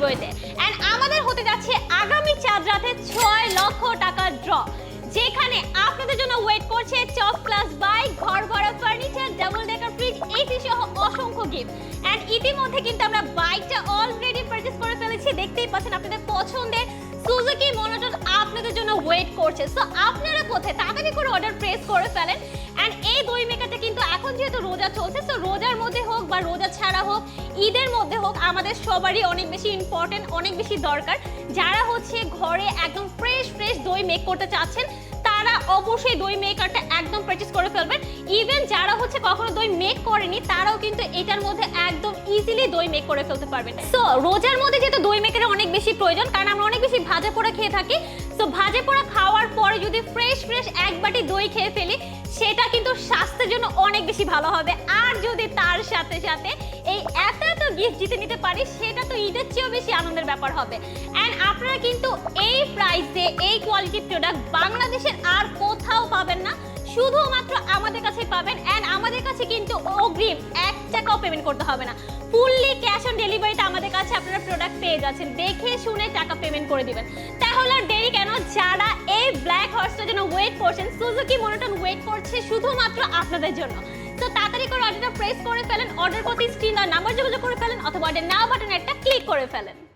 ভিডিওতে। এন্ড আমাদের হতে যাচ্ছে আগামী চাঁদ রাতে 6 লক্ষ টাকা ড্র, যেখানে আপনাদের জন্য ওয়েট করছে টপ ক্লাস বাইক, ঘর ভরা furniture, double decker fridge, AC সহ অসংখ্য গিফট। এন্ড ইতিমধ্যে কিন্তু আমরা বাইকটা অলরেডি পারচেজ করে ফেলেছি, দেখতেই পাচ্ছেন আপনাদের পছন্দের সুজুকি মনোটন আপনাদের জন্য ওয়েট করছে। সো আপনারা কোথায়, তাড়াতাড়ি করে অর্ডার প্রেস করে ফেলেন। এন্ড এই দই মেকারটা কিন্তু এখন যেহেতু রোজা চলছে, সো রোজার মধ্যে হোক বা রোজা ছাড়া হোক, ঈদের মধ্যে হোক, আমাদের সবারই অনেক বেশি ইম্পর্টেন্ট, অনেক বেশি দরকার। যারা হচ্ছে ঘরে একদম ফ্রেশ দই মেক করতে চাচ্ছেন, তারা অবশ্যই দই মেকারটা একদম পারচেজ করে ফেলবেন। ইভেন যারা হচ্ছে কখনো দই মেক করেনি, তারাও কিন্তু এটার মধ্যে একদম ইজিলি দই মেক করে ফেলতে পারবেন। সো রোজার মধ্যে যেহেতু দই মেকারের অনেক বেশি প্রয়োজন, কারণ আমরা অনেক বেশি ভাজা পোড়া খেয়ে থাকি। সো ভাজা পোড়া খাওয়ার পরে যদি ফ্রেশ এক বাটি দই খেয়ে ফেলি, সেটা কিন্তু স্বাস্থ্যের জন্য অনেক বেশি ভালো হবে। আর যদি তার সাথে এই এত গিফট জিতে নিতে পারি, সেটা তো ঈদের চেয়েও বেশি আনন্দের ব্যাপার হবে। এন্ড আপনারা কিন্তু এই প্রাইসে এই কোয়ালিটির প্রোডাক্ট বাংলাদেশের আর কোথাও পাবেন না, শুধুমাত্র আমাদের কাছে পাবেন। এন্ড আমাদের কাছে কিন্তু অগ্রিম 1 টাকাও পেমেন্ট করতে হবে না, ফুললি ক্যাশ অন ডেলিভারিতে আমাদের কাছে আপনারা প্রোডাক্ট পেয়ে যাচ্ছেন। দেখে শুনে টাকা পেমেন্ট করে দিবেন। তাহলে আর দেরি কেন? যারা এই ব্ল্যাক হর্সটার জন্য ওয়েট করছেন, সুজুকি মনোটন ওয়েট করছে শুধুমাত্র আপনাদের জন্য। তো তাড়াতাড়ি করে অর্ডারটা প্রেস করে ফেলেন, অর্ডার করতে স্ক্রিন আর নাম্বার যোগাযোগ করে ফেলেন, অথবা অর্ডার নাও বাটনে একটা ক্লিক করে ফেলেন।